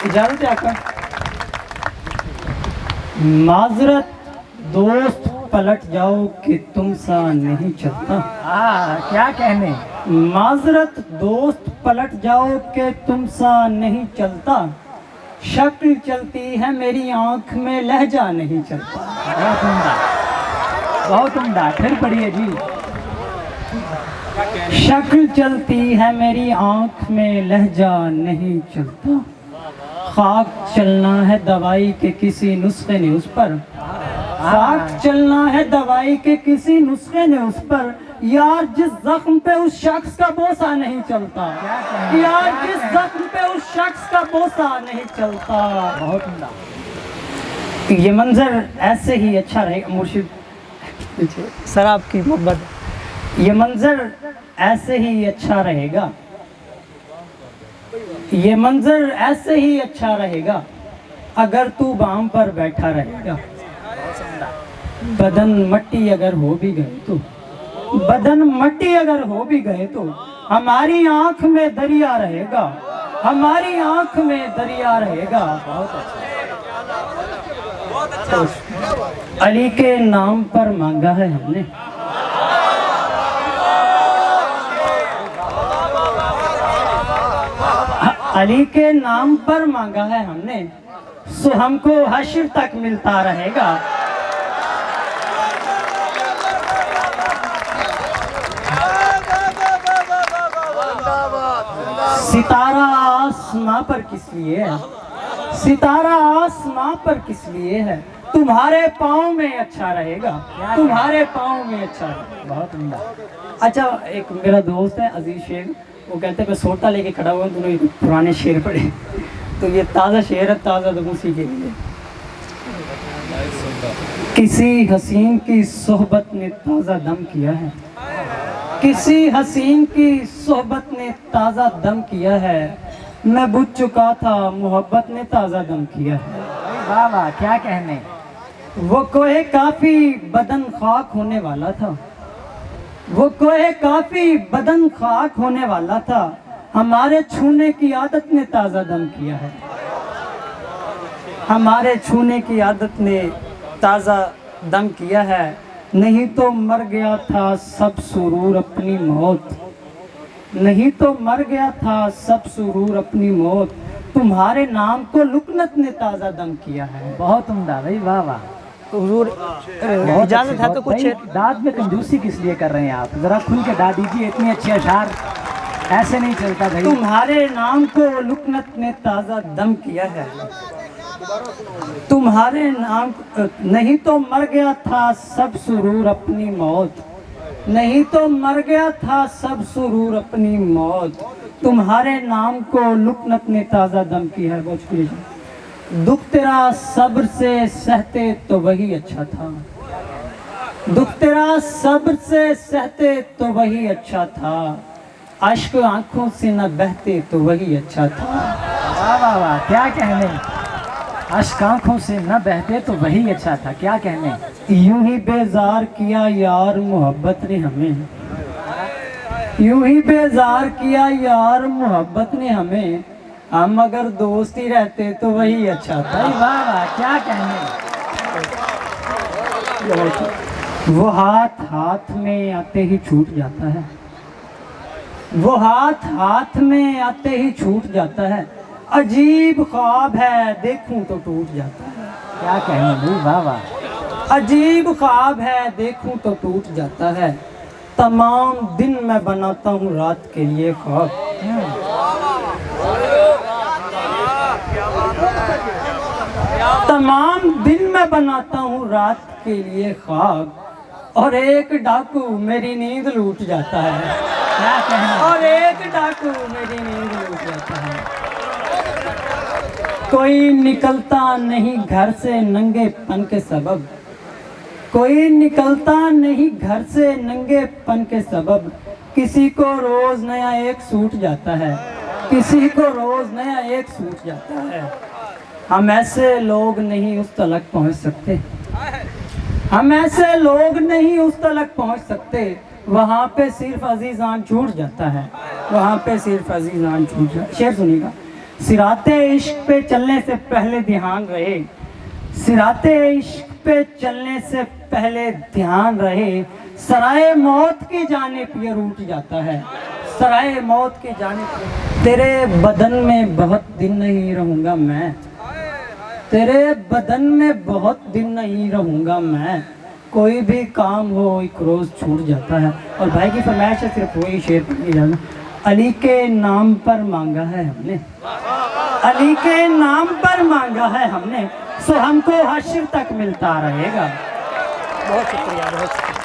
इजाजत है आपका। माजरत दोस्त पलट जाओ कि तुम सा नहीं चलता। क्या कहने। माजरत दोस्त पलट जाओ कि तुम सा नहीं चलता। शक्ल चलती है मेरी आंख में, लहजा नहीं चलता। बहुत उम्दा, बहुत उम्दा। फिर पढ़िए जी। शक्ल चलती है मेरी आंख में, लहजा नहीं चलता। खाक चलना है दवाई के किसी नुस्खे ने उस पर। खाक चलना है दवाई के किसी नुस्खे ने उस पर। यार जिस जख्म पे उस शख्स का बोसा नहीं चलता। यार जिस जख्म पे उस शख्स का बोसा नहीं चलता। बहुत उम्दा। ये मंजर ऐसे ही अच्छा रहेगा मुर्शिद। सर आपकी मोहब्बत। ये मंजर ऐसे ही अच्छा रहेगा। ये मंजर ऐसे ही अच्छा रहेगा अगर तू बाम पर बैठा रहेगा। बदन मट्टी अगर हो भी गए तो, बदन मट्टी अगर हो भी गए तो हमारी आंख में दरिया रहेगा। हमारी आंख में दरिया रहेगा। तो अली के नाम पर मांगा है हमने। अली के नाम पर मांगा है हमने, सो हमको हश्र तक मिलता रहेगा। सितारा आसमां पर किस लिए है? सितारा आसमां पर किस लिए है? तुम्हारे पाँव में अच्छा रहेगा। तुम्हारे पाँव में अच्छा रहेगा। बहुत उम्दा। अच्छा, एक मेरा दोस्त है अजीज शेख, वो कहते हैं मैं सोटा लेके खड़ा हुआ हूँ, दोनों पुराने शेर पढ़े। तो ये ताज़ा शेर है, ताज़ा तो उसी के लिए। किसी हसीन की सोहबत ने ताज़ा दम किया है। किसी हसीन की सोहबत ने ताज़ा दम किया है। मैं बुझ चुका था, मोहब्बत ने ताज़ा दम किया है। वाह वाह, क्या कहने। वो कोहे काफ़ी बदन खाक होने वाला था। वो कोहे काफ़ी बदन खाक होने वाला था। हमारे छूने की आदत ने ताज़ा दम किया है। हमारे छूने की आदत ने ताज़ा दम किया है। नहीं तो मर गया था सब सुरूर अपनी मौत। नहीं तो मर गया था सब सुरूर अपनी मौत। तुम्हारे नाम को लुकनत ने ताज़ा दम किया है। बहुत उम्दा भाई, वाह वाह। तो हुजूर इजाज़त है तो कुछ दाद में कंजूसी किस लिए कर रहे हैं आप? जरा खुल के दा दीजिए। इतने अच्छे अशार ऐसे नहीं चलता भाई। तुम्हारे नाम को लुकनत ने ताज़ा दम किया है। तुम्हारे नाम नहीं तो मर गया था सब सुरूर अपनी मौत। नहीं तो मर गया था सब सुरूर अपनी मौत। तुम्हारे नाम को लुकनत ने ताज़ा दम किया है। बहुत दुख तेरा सब्र से सहते तो वही अच्छा था। दुख तेरा सब्र से सहते तो वही अच्छा था। अश्क आंखों से न बहते तो वही अच्छा था। वाह वाह वाह, क्या कहने। अश्क आंखों से न बहते तो वही अच्छा था। क्या कहने। यूं ही बेजार किया यार मोहब्बत ने हमें। यूं ही बेजार किया यार मोहब्बत ने हमें। हम अगर दोस्त ही रहते तो वही अच्छा था। वाह वाह, क्या कहने। वो हाथ हाथ में आते ही छूट जाता है। वो हाथ हाथ में आते ही छूट जाता है। अजीब ख्वाब है देखूं तो टूट जाता है। क्या कहने भाई, वाह वाह। अजीब ख्वाब है देखूं तो टूट जाता है। तमाम दिन मैं बनाता हूँ रात के लिए ख्वाब। तमाम दिन मैं बनाता हूँ रात के लिए ख्वाब। और एक डाकू मेरी नींद लूट जाता है। क्या कहना। और एक डाकू मेरी नींद लूट जाता है। कोई निकलता नहीं घर से नंगेपन के सबब। कोई निकलता नहीं घर से नंगेपन के सबब। किसी को रोज नया एक सूट जाता है। किसी को रोज नया एक सूट जाता है। हम ऐसे लोग नहीं उस तलक पहुंच सकते। हम ऐसे लोग नहीं उस तलक पहुंच सकते। वहाँ पे सिर्फ अजीजान छूट जाता है। वहाँ पे सिर्फ अजीजान छूट जाता है। शेर सुनिएगा। सिराते इश्क पे चलने से पहले ध्यान रहे, सिराते इश्क पे चलने से पहले ध्यान रहे, सराय मौत की जानिब ये रूठ जाता है, सराय मौत की जानिब। तेरे बदन में बहुत दिन नहीं रहूँगा मैं, तेरे बदन में बहुत दिन नहीं रहूँगा मैं, कोई भी काम हो एक रोज़ छूट जाता है। और भाई की फरमाइश है, सिर्फ वही शेर पढ़ के जाना। अली के नाम पर मांगा है हमने, अली के नाम पर मांगा है हमने, सो हमको हश्र तक मिलता रहेगा। बहुत शुक्रिया, बहुत शुक्रिया।